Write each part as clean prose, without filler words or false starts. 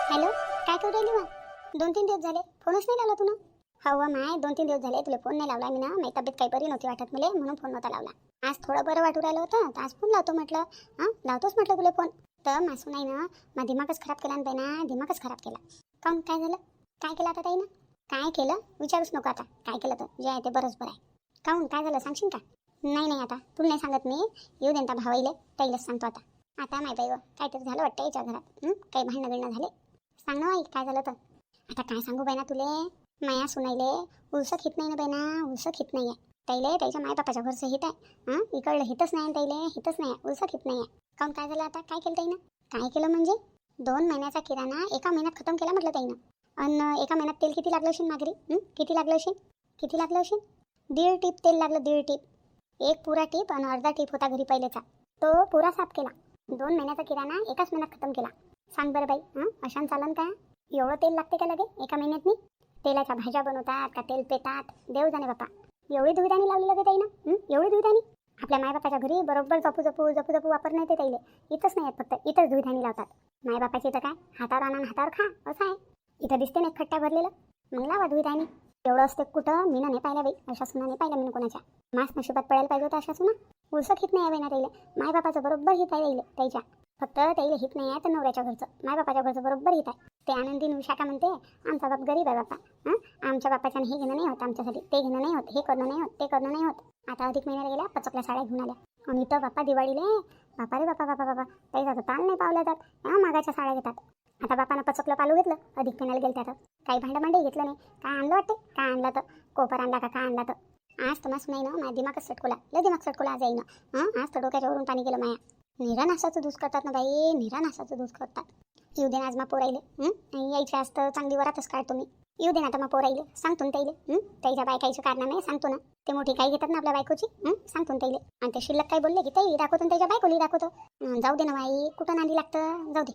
Hello, काय करू राहिली मग? 2-3 दिवस झाले फोनच नाही लावला तुला. हो माय, 2-3 दिवस झाले तुला फोन नाही लावला मी ना. माझी तब्येत काही बरी नव्हती वाटत मला, म्हणून फोन नव्हता लावला. आज थोडं बरं वाटू राहिलं होतं तर आज फोन लावतो म्हटलं. लावतोच म्हटलं तुला फोन. तर मासू नाही ना, माझा दिमागच खराब केला ना ना, दिमागच खराब केला. काऊन, काय झालं? काय केलं आता ताईनं? काय केलं विचारूच नको आता. काय केलं तर जे आहे ते बरंच बरं आहे. काऊन, काय झालं सांगशील का? नाही आता तुला नाही सांगत मी. येऊ दे ना भावाईले, ताईलाच सांगतो आता. आता माय बाई काहीतरी झालं वाटतं याच्या घरात. काही भांडणं बिणणं झाले. सांग ना बाई काय झालं तर. आता काय सांगू बाई ना तुले. माया सुनाईले उलसं खित नाही ना बाई ना, उलसं खित नाही आहे ताईले. त्याच्या मायबापाच्या घरचं हित आहे. इकडलं हितच नाही ताईले, हितच नाही आहे, उलसं खित नाही आहे. काऊन, काय झालं आता? काय केलं ताईनं? काय केलं म्हणजे 2 महिन्याचा किराणा एका महिन्यात खतम केला म्हटलं ताईनं. आणि एका महिन्यात तेल किती लागलं असेल मागरी? किती लागलं असेल? 1.5 टीप तेल लागलं. 1.5 टीप. एक पुरा टीप आणि अर्धा टीप होता घरी पहिलेचा, तो पुरा साफ केला. 2 महिन्याचा किराणा एकाच महिन्यात खतम केला. सांग बरं बाई, अशान चालन का? एवढं तेल लागते का लगे एका महिन्यात? तेलाच्या भाज्या बनवतात का तेल पेतात? देव जाणे बापा. एवढी दुविधानी लावली लगे ताईनं. एवढी दुविधानी. आपल्या मायबापाच्या घरी बरोबर जपू वापर नाही ते ताईले. इथंच नाही आहेत, फक्त इथंच दुविधानी लावतात. मायबापाची तर काय हातावर आणा हातावर खा असं आहे. इथं दिसते ना खट्ट्या भरलेलं, मग लावा दुविधानी. एवढं असते कुठं? मी नाही पाहिल्या बाई, अशा सुना नाही पाहिल्या मी कोणाच्या. मास नशिबात पडायला पाहिजे होता अशा सुना. उलसं हित नाही आहे ना ताईले. मायबापाचं बरोबर हित आहे ताईले त्याच्या. फक्त त्याला हित नाही आहे तर नवऱ्याच्या घरचं, मायबापाच्या घरचं बरोबर हित आहे. ते आनंदीन विशाखा म्हणते आमचा बाप गरीब आहे बापा. आमच्या बापाच्याने हे घेणं नाही होत आमच्यासाठी, ते घेणं नाही होत, हे करणं नाही होत, ते करणं नाही होत. आता अधिक महिन्याला गेल्या पचकल्या साड्या घेऊन आल्या. आणि इथं बापा दिवाळीले बापा रे बापा काही जातं ताल नाही पावल्या जात. मागाच्या साड्या घेतात. आता बापानं पचकलं पालू घेतलं, अधिक महिन्याला गेलं त्यात काही भांडे घेतलं नाही. काय आणलं वाटते? काय आणलं तर कोपर आणला का काय आणला तर. आज तर मस्त नाही ना, माझ्या दिमागच सटकोला, लय दिमाग सटकोला आज येईन. आज तर डोक्याच्या वरून पाणी गेलं माया. निरानासाचं दूध करतात ना बाई, निरानासाचं दूध करतात. येऊ दे ना आज मा पोराईले. यायच्या आज तर चांगली वरातच काढतो मी. येऊ दे ना आता मा पोराईले, सांगतो ना ताईले. त्याच्या बायकाईचं कारनामे सांगतो ना. ते मोठी काही घेतात ना आपल्या बायकोची, सांगतो ना ताईले. आणि ते शिल्लक काय बोलले की ताई दाखवतो ना त्याच्या बायकोली दाखवतो. जाऊ दे ना बाई, कुठं नांदी लागतं, जाऊ दे.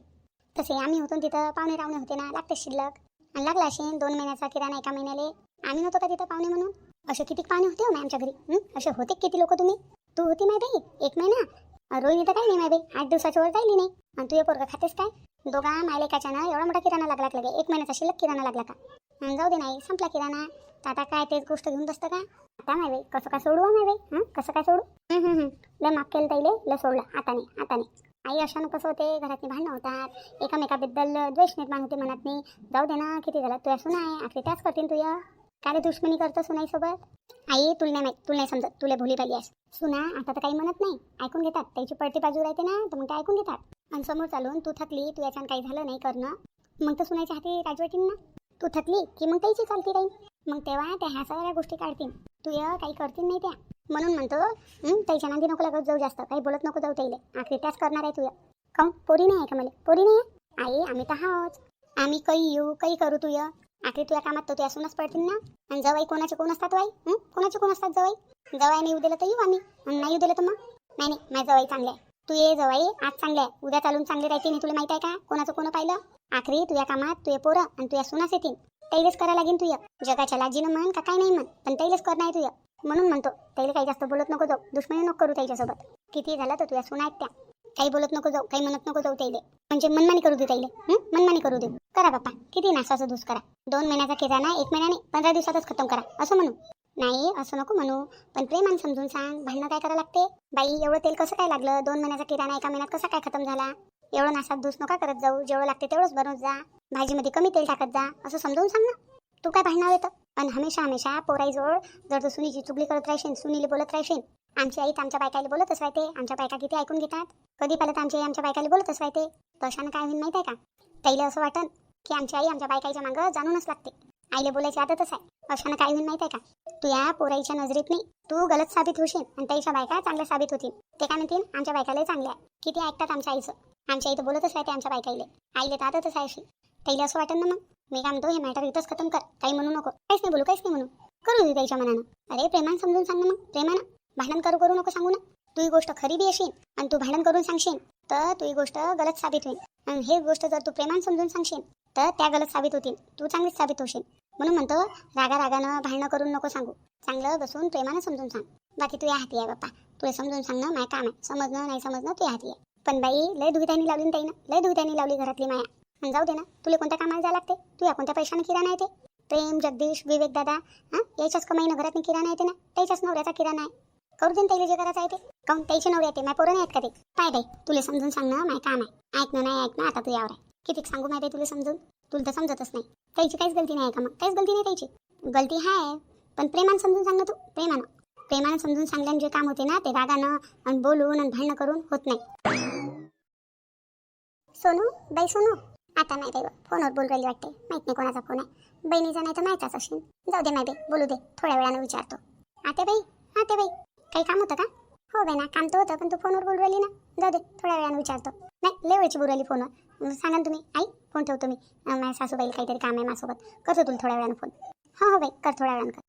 तसे आम्ही होतो तिथं, पाहुणे रावणे होते ना, लागते शिल्लक. आणि लागला असेल 2 महिन्याचा किराणा एका महिन्याले. आम्ही नव्हतो का तिथं पाहुणे म्हणून? असे किती पाहुणे होते हो आमच्या घरी? असे होते किती लोक तुम्ही? तू होती माय बाई 1 महिना. रोहिणी तर काही नाही माय बाई, 8 दिवसाच्या वर राहिली नाही. आणि तू हे पोरगा खातेस काय? दोघा मायलेकाच्या ना एवढा मोठा किराणा लागला लगे 1 महिन्याचा शिल्लक किराणा लागला का? जाऊ दे नाही, संपला किराणा. आता काय तेच गोष्ट घेऊन बसतं का? आता माय बाई कसं काय सोडू माय बाई? कसं काय सोडू? लय माफ केलं ताईले, लय सोडलं. आता आई अशानं कसं होते, घरातली भांडणं होतात, एकामेकाबद्दल द्वेष निर्माण होते मनात नाही. जाऊ दे ना, किती झालं तुझ्या सुना आहे, आपली त्याच करतील तुझ्या. काय रे दुश्मनी करतो सुनाईसोबत? आई तुला नाही समजत, तुला भोली पाहिली आहेस. सुना आता तर काही म्हणत नाही, ऐकून घेतात. त्याची पळती बाजू राहते ना, तर मग ते ऐकून घेतात. आणि समोर चालून तू थकली, तू याच्यानं काही झालं नाही करणं, मग तर सुनायच्या हाती राजवटीन ना. तू थकली की मग त्याची चालती राहील. मग तेव्हा त्या ह्या सगळ्या गोष्टी काढतील. तू काही करतील नाही त्या. म्हणून म्हणतो त्याच्या नांदी नको लागत जाऊ, जास्त काही बोलत नको जाऊ त्याला. आखरी त्याच करणार आहे तुझ्या. काऊन पोरी नाही आहे का मला? पोरी नाही आहे आई, आम्ही तर आहोत. आम्ही काही येऊ काही करू तुझ्या. आखरी तुझ्या कामात तो असूनच पडतील ना. आणि जवाई कोणाचे कोण असतात वाई? कोणाचे कोण असतात जवाई? जवाई नाही दिलं तर येऊ आम्ही, आणि नाही दिलं तर मग नाही. माझं जवाई चांगलं आहे. तू ये जवाई आज चांगलं आहे, उद्या चालून चांगले राहते नाही. तुला माहित आहे का कोणाचं कोण पाहिलं? आखरी तुझ्या कामात तुझे पोरं आणि तुझ्या सुनाच येतील. त्यालाच करायला लागेल तुझ्या. जगाच्या लाजीनं म्हण का काय नाही म्हण, पण त्यालाच करणार आहे तुझ्या. म्हणून म्हणतो त्याला काही जास्त बोलत नको जाऊ, दुश्मनी नको करू त्याच्यासोबत. किती झालं तर तुझ्या सुना आहेत त्या. काही बोलत नको जाऊ, काही म्हणत नको जाऊ त्याला. म्हणजे मनमानी करू दे त्याला. मनमानी करू दे. करा बाप्पा किती नासाचं दूस करा. 2 महिन्याचा किराणा 1 महिन्याने 15 दिवसातच खतम करा असं म्हणू. नाही असं नको म्हणू, पण प्रेमान समजून सांग. भांडणं काय करायला लागते बाई? एवढं तेल कसं काय लागलं? 2 महिन्याचा किराणा एका महिन्यात कसा काय खतम झाला? एवढं नासात दूस नका करत जाऊ. जेवढं लागते तेवढंच बनवत जा. भाजीमध्ये कमी तेल टाकत जा, असं समजून सांग ना. तू काय भांडणार येतं? पण हमेशा पोराईजवळ जर तू सुनीची चुगली करत राहशील, सुनीला बोलत राहशील. आमची आई तर आमच्या बायकाला बोलतच राहते. आमच्या बायका किती ऐकून घेतात. कधी पाहिलं तर आमची आई आमच्या बायकाला बोलतच राहते. तशानं काय होईल माहिती आहे का? त्याला असं वाटन की आमची आई आमच्या बायकाच्या मागं जाणूनच लागते. आईला बोलायची आदतच आहे. अशानं काय होईल माहिती आहे का? तू या पोराईच्या नजरेत नाही तू गलत साबित होशील आणि त्याच्या बायका चांगल्या साबित होतील. ते काय म्हणतील आमच्या बायकाला चांगल्या आहे. किती ऐकतात आमच्या आईचं. आमच्या आई तर बोलतच राहते आमच्या बायकाईले. आईले तर आदतच आहे अशी. त्याला असं वाटन ना मग मी काय म्हणतो हे मॅटर इथंच खतम कर. काही म्हणू नको, काहीच नाही बोलू, काहीच नाही म्हणू. करू दे त्याच्या मनानं. अरे प्रेमान समजून सांग ना मग. प्रेमानं भांडण करू नको सांगू ना. तू ही गोष्ट खरी बी असेल आणि तू भांडण करून सांगशील तर तू ही गोष्ट गलत साबित होईल. आणि हे गोष्ट जर तू प्रेमान समजून सांगशील तर त्या गलत साबित होतील. तू चांगलीच साबित होशील. म्हणून म्हणतो रागानं भांडणं करून नको सांगू. चांगलं बसून प्रेमानं समजून सांग. बाकी तू या हाती आहे बाप्पा. तुला समजून सांगणं माझं काम आहे. समजणं नाही समजणं तू या हाती आहे. पण बाई लय दुविधानी लावली ना ताईनं, लय दुविधानी लावली घरातली माया. आणि जाऊ दे ना, तुला कोणत्या कामाला जायला लागते? तू या कोणत्या पैशाने किराणा येते? प्रेम, जगदीश, विवेक दादा, हां, याच्याच कमाईनं घरात किराणा येते ना, त्याच्याच नवऱ्याचा किराणा आहे. करू दे ना त्याला जे करायचं आहे ते. काहून त्याचे नवरे येते, माझ्या पोरं नाही आहेत का ते? पाय बाई, तुला समजून सांग ना, माय काम आहे. ऐकणं नाही ऐकणं आता तू यावर आहे. किती सांगू माय बाई तुला समजून? तुला तर समजतच नाही. त्याची काहीच गलती नाही आहे का? मग काहीच गलती नाही त्याची. गलती आहे, पण प्रेमानं समजून सांग ना तू. प्रेमानं समजून सांगल्याने जे काम होते ना, ते रागानं आणि बोलून आणि भांडणं करून होत नाही. सोनू, बाई सोनू, आता नाही बाई, फोनवर बोलू राहिली वाटते. माहित नाही कोणाचा फोन आहे. बहिणीचा नाही तर माहितीच असेल. जाऊ दे माय बाई, बोलू दे, थोड्या वेळानं विचारतो. आते बाई, काही काम होतं का? हो बाई ना, काम तर होतं, पण तू फोनवर बोलू राहिली ना. जाऊ दे, थोड्या वेळानं विचारतो. नाही, लय वेळची बोलू राहिली फोनवर. सांगा ना तुम्ही. आई, फोन ठेवतो मी. माझ्या सासूबाईला काहीतरी काम आहे माझ्यासोबत. करतो तुला थोड्या वेळानं फोन. हो बाई, कर थोड्या वेळानं कर.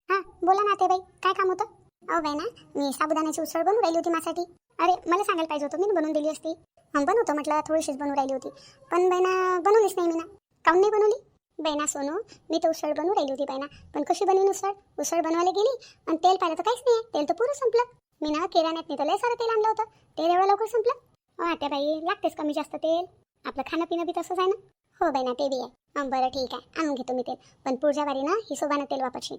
हां, बोला ना आते बाई, काय काम होतं? अहो बाई ना, मी साबुदाण्याची उसळ बनवून राहिली होती माझ्यासाठी. अरे, मला सांगायला पाहिजे होतं, मी बनवून दिली असती. बनवतो म्हटलं, थोडीशीच बनवून राहिली होती. पण बाई ना, बनवलीच नाही मी ना. काऊन नाही बनवली? बाई ना सोनू, मी तर उसळ बनवून राहिली होती बाई ना. पण कशी बनवीन उसळ? उसळ बनवायला गेली आणि तेल पाहिलं तर काहीच नाही. तेल तर पुरं संपलं. मी ना किराण्यात नाही तर लय सारं तेल आणलं होतं. तेल एवढं लवकर संपलं? आता बाई, लागतेच कमी जास्त तेल. आपलं खाणं पिणं बी तसंच आहे ना. हो बाई ना, ते बी आहे. बरं ठीक आहे, आणून घेतो मी तेल. पण पुढच्या वारी ना हिशोबानं तेल वापरशील.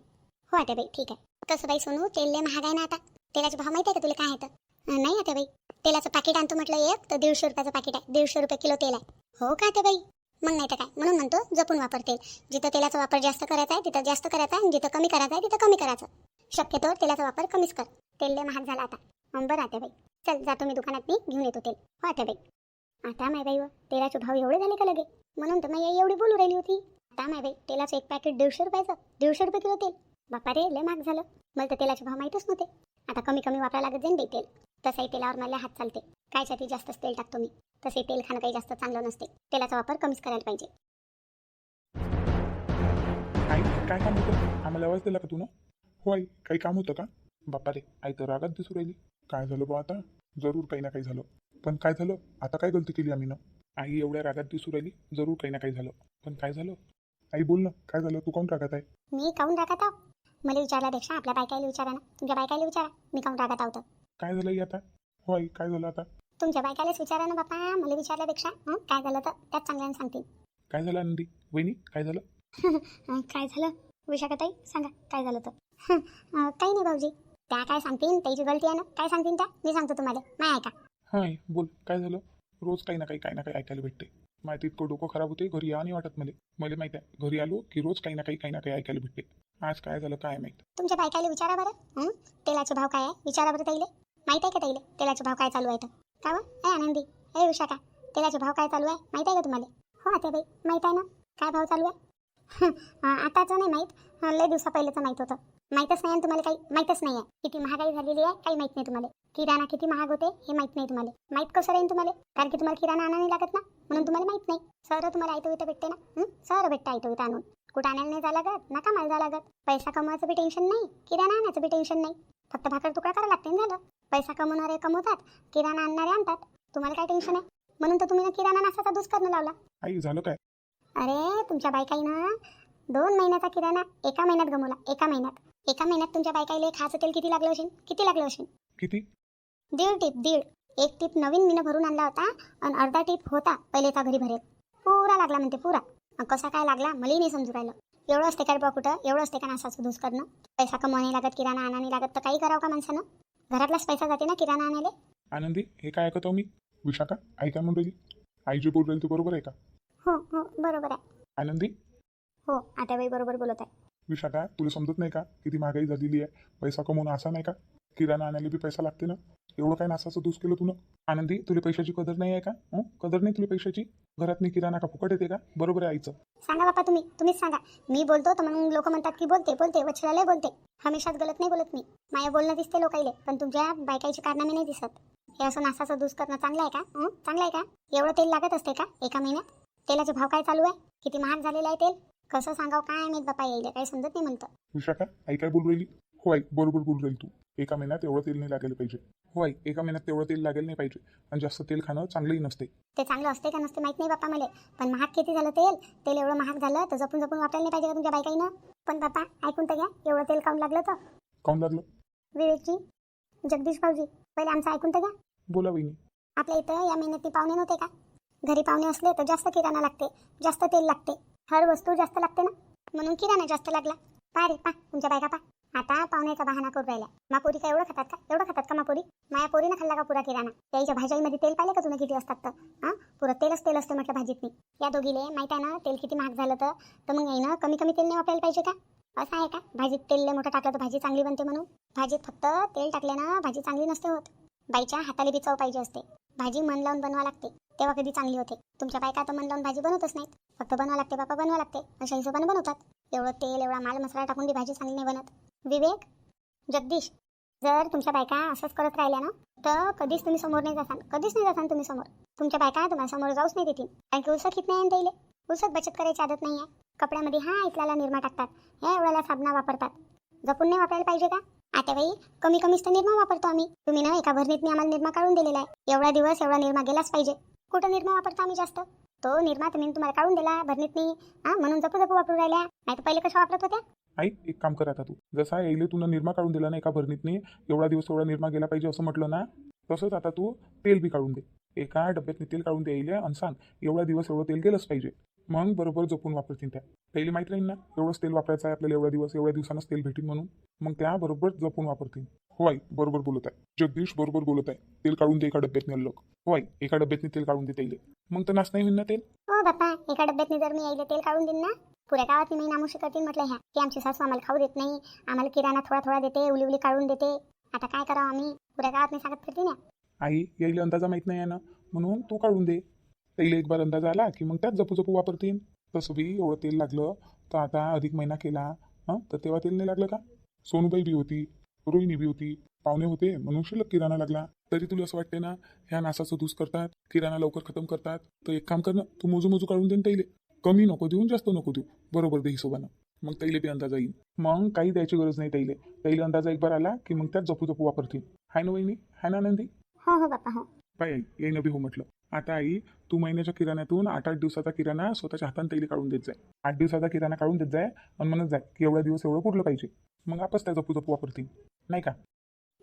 हो आता बाई, ठीक आहे. कसं बाई सोनू, तेल लय महाग आहे ना आता. तेलाचे भाव माहिती आहे का तुला काय आहे तर? नाही आता बाई, तेलाचं पाकिट आणतो म्हटलं एक तर 150 रुपयाचं पाकिट आहे. 150 रुपये किलो तेल आहे. हो का आता बाई? मग नाही तर काय, म्हणून म्हणतो जपून वापर तेल. जिथं तेलाचा वापर जास्त करायचा आहे तिथं जास्त करायचा आहे, आणि जिथं कमी करायचा आहे तिथं कमी करायचं. शक्यतो तेलाचा वापर कमीच कर. तेल लय महाग झाला आता. बरं आता बाई, चल जातो मी दुकानात, मी घेऊन येतो तेल. हो आता बाई. आता माय बाई, तेलाचे भाव एवढे झाले का लगे? म्हणून तर मी एवढी बोलू राहिली होती. आता माय बाई, तेलाचं एक पॅकेट 150 रुपयाचं. 150 रुपये किलो तेल. बापा रे, लय महाग झालं. मला तर तेलाचे भाव माहीतच नव्हते. आता कमी कमी वापरायला लागत जाईन बाई तेल. तसंही तेलावर मला हात चालते. कायसाठी जास्तच तेल टाकतो मी. तसे तेल खाणं काही जास्त चांगलं नसते. तेलाचा वापर कमीच करायला पाहिजे. आई, काय काम होतं? आम्हाला आवाज दिला का तू ना? हो आई, काही काम होतं का? बाप्पा रे, आई तर रागात दिसू राहिली. काय झालं बा आता? जरूर काही ना काही झालं. पण काय झालं? आता काय गलती केली आम्ही ना? आई एवढ्या रागात दिसू राहिली, जरूर काही ना काही झालं. पण काय झालं? आई बोल ना, काय झालं? तू काऊन रागात आहे? मी काऊन रागात आहो? मला विचारल्यापेक्षा आपल्या बायकाईला विचारा ना. तुमच्या बायकाईला विचारा, मी काऊन रागात आहोत. काय झालं आई आता? हो आई, काय झालं आता? तुमच्या बायकालाच विचारा ना बापा. मला विचारल्यापेक्षा काय झालं तर त्याच चांगल्याने सांगतील. काय झालं आनंदी? वहिनी, काय झालं? काय झालं विशाखाताई, सांगा काय झालं तर. काही नाही भाऊजी, त्या काय सांगतील, त्याची गलती आहे ना. काय सांगतील त्या, मी सांगतो तुम्हाला. नाही ऐका. हा आई, बोल, काय झालं? रोज काही ना काही ऐकायला भेटते. माहिती इतकं डोकं खराब होते, घरी या नाही वाटत मला माहित आहे. घरी आलो की रोज काही ना काही ऐकायला भेटते. आज काय झालं काय माहित. तुमच्या बायकाला विचारा बरं. तेलाचे भाव काय आहे विचारा बरं ताईले. माहित आहे का ताईले तेलाचे भाव काय चालू आहे तर? का व आनंदी, विशाखा, तेलाचे भाव काय चालू आहे माहित आहे का तुम्हाला? हो आता बाई, माहित आहे ना. काय भाव चालू आहे? आताचं नाही माहीत, लय दिवसा पहिलेचं माहीत होतं. माहीतच नाही तुम्हाला, काही माहीतच नाही आहे. किती महागाई झालेली आहे काही माहीत नाही तुम्हाला. किराणा किती महाग होते हे माहीत नाही तुम्हाला. माहीत कसं राहील तुम्हाला? कारण की तुम्हाला किराणा आणा नाही लागत ना, म्हणून तुम्हाला माहीत नाही. सर तुम्हाला आयतं वितं भेटते ना. सर भेटतं आयतं वितं आणून. कुठं आणायला नाही जा लागत, नका मला जा लागत. पैसा कमवायचं बी टेन्शन नाही, किराणा आणायचं बी टेन्शन नाही. फक्त भाकर तुकडा करायला लागते ना, झालं. पैसा कमवणारे कमवतात, किराणा आणणारे आणतात. तुम्हाला काय टेन्शन आहे? म्हणून तर तुम्ही ना किराणा नाश्त्याचा दूस करणं लावला. आई झालं काय? अरे तुमच्या बायकाईनं 2 महिन्याचा किराणा एका महिन्यात गमवला. एका महिन्यात तुमच्या बायकाईला खायचं तेल किती लागलं असेल? किती? 1.5 टीप. एक टीप नवीन मीनं भरून आणला होता आणि अर्धा टीप होता पहिलेचा घरी भरेल. पुरा लागला म्हणते पुरा. कसा काय लागला मलाही नाही समजू राहिलं. एवढं असते का बा कुठं? एवढं असते का नाश्ताचं दूस करणं? पैसा कमवायला लागत, किराणा आणा नाही लागत, तर काही करावं का माणसानं? घरातलाच पैसा जाते ना किराणा आणायला. आनंदी, हे काय ऐकतो मी? विशाखा, आई काय म्हणून राहिली? आई जे बोल राहिली ते बरोबर आहे का? हो बरोबर आहे. आनंदी, हो आत्याबाई बरोबर बोलत आहे. विशाखा, तुला समजत नाही का किती महागाई झालेली आहे? पैसा कमवणं असा नाही का? किराणा आणायला बी पैसा लागते ना. एवढं काय नासाचं दूस केलं तुला? आनंदी, तुला पैशाची कदर नाही आहे का? कदर नाही तुला पैशाची? घरात नाही किराणा का फुकट येते का? बरोबर आहे आईचं. सांगा बापा, तुम्हीच सांगा. मी बोलतो तर मग लोक म्हणतात की बोलते वच्छलालय बोलते. हमेशाच गलत नाही बोलत मी. माझ्या बोलणं दिसते लोकाईले, पण तुमच्या बायकाईची कारनामे नाही दिसत. हे असं नासाचं दूस करणं चांगलं आहे का? चांगलं आहे का? एवढं तेल लागत असते का एका महिन्यात? तेलाचे भाव काय चालू आहे? किती महाग झालेलं आहे तेल? कसं सांगाव काय माहित बापा, येईल काही समजत नाही म्हणतं. विशाखा, आई काय बोलू राहिली? हो आई, बरोबर बोलू राहील तू. एका महिन्यात एवढं तेल नाही लागायला पाहिजे. हो आई, एका महिन्यात तेवढं तेल लागेल नाही पाहिजे. आणि जास्त तेल खाणं चांगलंही नसते. ते चांगलं असते का नसते माहित नाही बापा मला, पण महाग किती झालं तेल एवढं महाग झालं तर जपून वापरायला नाही पाहिजे का तुमच्या बायकाईनं? पण बापा ऐकून तर घ्या, एवढं तेल काऊन लागलं तर? काऊन लागलं? विवेकजी, जगदीश भाऊजी, पहिले आमचं ऐकून तर घ्या. बोला वहिनी. आपल्या इथं या महिन्यात पाहुणे नव्हते का? घरी पाहुणे असले तर जास्त किराणा लागते, जास्त तेल लागते, हर वस्तू जास्त लागते ना, म्हणून किराणा जास्त लागला. पा रे पा तुमच्या बायका पा, आता पाहुण्याचा बहाणा करून राहिल्या. मापोरी का एवढं खातात का, एवढं खातात का मापोरी? माया पोरीनं खाल्ला का पुरा किराणा? त्याच्या भाज्यामध्ये तेल पाहिलं का तुम्ही किती असतात तर? हां, पुरं तेलच तेल असतं म्हटलं भाजीतनी. या दोघीले माहित आहे ना तेल किती महाग झालं तर मग येईनं कमी कमी तेल नाही वापरायला पाहिजे का? असं आहे का भाजीत तेल लय मोठं टाकलं तर भाजी चांगली बनते म्हणून? भाजीत फक्त तेल टाकल्यानं भाजी चांगली नसते होत. बाईच्या हाताला बी चव पाहिजे असते. भाजी मन लावून बनवा लागते, तेव्हा कधी चांगली होते. तुमच्या बायका तर मन लावून भाजी बनवतच नाहीत. फक्त बनवा लागते बापा, बनवा लागते अशा हिशोबाने बनवतात. एवढं तेल एवढा माल मसाला टाकून बी भाजी चांगली नाही बनत. विवेक, जगदीश, जर तुमच्या बायका असंच करत राहिल्या ना तर कधीच तुम्ही समोर नाही जासान, कधीच नाही जासान तुम्ही समोर. तुमच्या बायका तुम्हाला समोर जाऊच नाही देतील. कारण की उसत हित नाही त्याईले, उसत बचत करायची आदत नाही आहे. कपड्यामध्ये हा इथल्याला निरमा टाकतात, ह्या एवढ्याला साबणा वापरतात. जपून नाही वापरायला पाहिजे का? आता बाई कमी कमीच तर निरमा वापरतो आम्ही. तुम्ही ना एका भरणीतनी आम्हाला निरमा काढून दिलेला आहे. एवढा दिवस एवढा निरमा गेलाच पाहिजे. कुठं निरमा वापरतो आम्ही जास्त? तो निरमा तुम्ही तुम्हाला काढून दिला भरणीतनी, म्हणून जपू जपू वापरू राहिल्या. नाही तर पहिले कशा वापरत होत्या? आई एक काम कर आता तू, जसा येईल तुला निरमा काढून दिला ना एका भरणीतनी, एवढा दिवस एवढा निरमा गेला पाहिजे असं म्हटलं ना, तसंच आता तू तेल बी काढून दे. एका डब्यातनी तेल काढून दे येईल आणि सांग एवढा दिवस एवढं तेल गेलंच पाहिजे. मग बरोबर जपून वापरतील त्या. पहिले माहीत राहील ना एवढंच तेल वापरायचं आहे आपल्याला, एवढा दिवस एवढ्या दिवसानंच तेल भेटेल म्हणून. मग त्या बरोबर जपून वापरतील. हो आई बरोबर बोलत आहे, जगदीश बरोबर बोलत आहे. तेल काढून दे एका डब्यातनी अलग. हो आई एका डब्यातनी तेल काढून दे तेल. मग तर नाच नाही होईल ना तेल. हो बाप्पा, एका डब्यातनी जर मी यायला तेल काढून देईन ना, पुऱ्या गावात मी नामुशी करतील म्हटलं ह्या की आमची सासू आम्हाला खाऊ देत नाही, आम्हाला किराणा थोडा थोडा देते, उली उली काढून देते. आता काय करावं आम्ही? पुऱ्या गावात मी सांगत फिरते ना. आई यायला अंदाजा माहीत नाही आहे ना, म्हणून तू काढून दे. त्याला एक बार अंदाज आला की मग त्यात जपू जपू वापरतील. तसं बी एवढं तेल लागलं तर आता अधिक महिना केला तर तेव्हा तेल नाही लागलं का? सोनूबाई बी होती, रोहिणी बी होती, पाहुणे होते म्हणून शिल्लक किराणा लागला. तरी तुला असं वाटते ना ह्या नासाचं धूस करतात, किराणा लवकर खतम करतात. तर एक काम कर ना, तू मोजू मोजू काढून देईन त्याला. कमी नको देऊन जास्त नको देऊ, बरोबर दे हिशोबानं. मग त्याला बी अंदाजा येईल. मग काही द्यायची गरज नाही त्याला अंदाजा एक बार आला की मग त्यात जपू जपू वापरतील. हाय ना वहिनी, हाय ना नंदी? हो हो बाप्पा हो. बाय आई येईन बी हो म्हटलं. आता आई तू महिन्याच्या किराण्यातून 8-8 दिवसाचा किराणा स्वतःच्या हाताने तैली काढून देत जाय. 8 दिवसाचा किराणा काढून देत जाय आणि म्हणत जाय की एवढा दिवस एवढं पुरलं पाहिजे. मग आपच त्या जपू जपू वापरतील नाही का?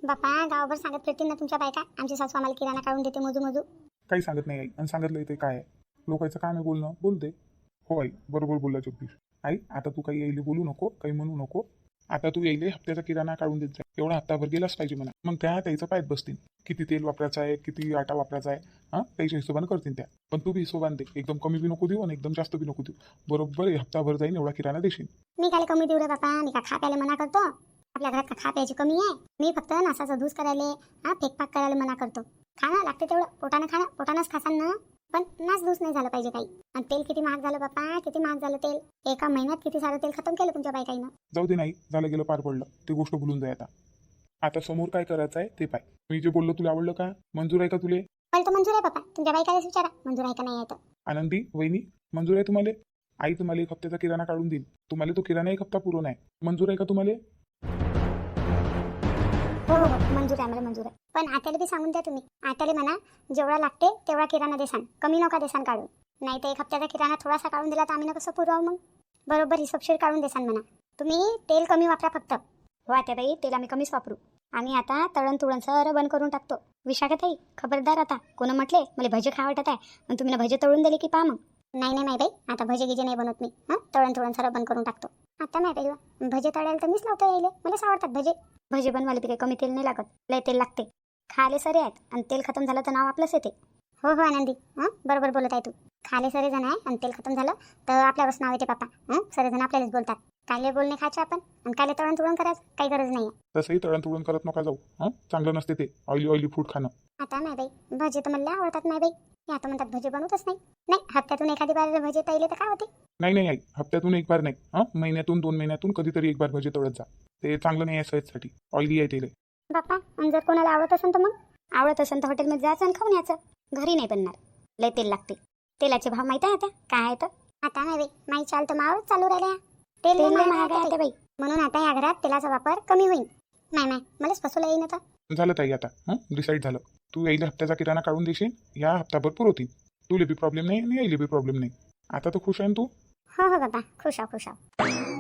बाप्पा गावाभर सांगत फिरतील ना तुमच्या बायका, आमची सासू आम्हाला किराणा काढून देते मोजू मोजू. काही सांगत नाही आई, आणि सांगितलं ते काय आहे? लोकांचं काम आहे बोलणं, बोल दे. हो आई बरोबर बोलला जगदीश. आई आता तू काही यायले बोलू नको, काही म्हणू नको. आता तू यायले हप्त्याचा किराणा काढून देत जाय. एवढा हप्ताभर गेलाच पाहिजे म्हणा. मग त्या त्याचं पायत बसतील किती तेल वापरायचं आहे, किती आटा वापरायचा आहे, त्याच्या हिशोबाने करतील त्या. पण तू बी हिशोबाने दे, एकदम कमी बी नको देऊ आणि एकदम जास्त बी नको देऊ. बरोबर हप्ताभर जाईन एवढा किराणा देशील. मी काय कमी देऊ रे बाप्पा? मी का खा प्यायला मना करतो? आपल्या घरात का खा प्यायची कमी आहे? मी फक्त नासाचा धूस करायला, फेकपाक करायला मना करतो. खाणं लागते तेवढं, पोटानं खाणं, पोटानंच खासान ना. पण नाच धूस नाही झालं पाहिजे काही. आणि तेल किती महाग झालं बाप्पा, किती महाग झालं तेल. एका महिन्यात किती सारं तेल खतम केलं तुमच्या बायकाईनं. जाऊ दे नाही, झालं गेलं पार पडलं, ती गोष्ट भुलून जाय आता. आता समोर काय करायचं आहे ते पाय. मी जे बोललो तुला आवडलं का? मंजूर आहे का तुले? मला तर मंजूर आहे बाप्पा, तुमच्या बायकालाच विचारा मंजूर आहे का नाही आहे तर. आनंदी वहिनी मंजूर आहे तुम्हाला? आई तुम्हाला एक हप्त्याचा किराणा काढून देईल. तुम्हाला तो किराणा एक हप्ता पुरून आहे. मंजूर आहे का तुम्हाला? हो हो हो, मंजूर आहे, मला मंजूर आहे. पण आत्याला बी सांगून द्या तुम्ही. आत्याला म्हणा जेवढा लागते तेवढा किराणा देसान, कमी नका देसान काढून. नाही तर एक हप्त्याचा किराणा थोडासा काढून दिला तर आम्ही कसं पुरवावं मग? बरोबर हिशोबशीर काढून देसान म्हणा. तुम्ही तेल कमी वापरा फक्त. हो आत्याबाई तेल आम्ही कमीच वापरू. आम्ही आता तळण तुळण सरं बंद करून टाकतो. विशाखाताई खबरदार, आता कोण म्हटले मला भजे खा वाटत आहे आणि तुम्ही भजे तळून दिले की पा मग. नाही नाही बाई, आता भजे गिजे नाही बनवत मी. तळण तुळण सरं बंद करून टाकतो. आता नाही बाई, भजे तळायला तर मीच लावतो यायले, मला आवडतात भजे. भजे बनवायला ते काही कमी तेल नाही लागत, लय तेल लागते. खाले सरे आहेत आणि तेल खतम झालं तर नाव आपलंच येते. हो हो आनंदी, बरोबर बोलत आहे तू. खाले सरे जण आहे आणि तेल खतम झालं तर आपल्यावरच नाव येते पापा. सरे जण आपल्यालाच बोलतात. काले बोलणे खायचे आपण आणि काले तळण तुळण करायचं काही गरज नाही. तसंही तळण तुळण करत नका जाऊ. चांगलं नसते ते ऑइली फूड खाणं. आता नाही बाई, भजे तर मला आवडतात नाही बाई. हे आता म्हणतात भजे बनवतच नाही. नाही हप्त्यातून एखादी बार भजे तळले तर काय होते? नाही आई, हप्त्यातून एक बार नाही, महिन्यातून 2 महिन्यातून कधीतरी एक बार भजे तळत जा. ते चांगलं नाही आहे सेहतसाठी, ऑइली आहे तेल. बाप्पा आणि जर कोणाला आवडत असेल तर मग? आवडत असेल तर हॉटेलमध्ये जायचं आणि खाऊन यायचं. घरी नाही बनणार, लय तेल लागते. तेलाचे भाव माहिती आहे आता काय आहे तर? आता नाही बाई, माई चाल तर मावच चालू राहिल्या. तेल लय महाग आहे बाई, म्हणून आता या घरात तेलाचा वापर कमी होईल. नाही मलाच फसवलं येईन आता. झालं ताई आता डिसाईड झालं. तू यायला हप्त्याचा किराणा काढून देशील, या हप्ताभर पुरवतील. तुला बी प्रॉब्लेम नाही आणि यायला बी प्रॉब्लेम नाही. आता तर खुश आहे ना तू? हो हो बाबा, खुश आहो खुश आहो.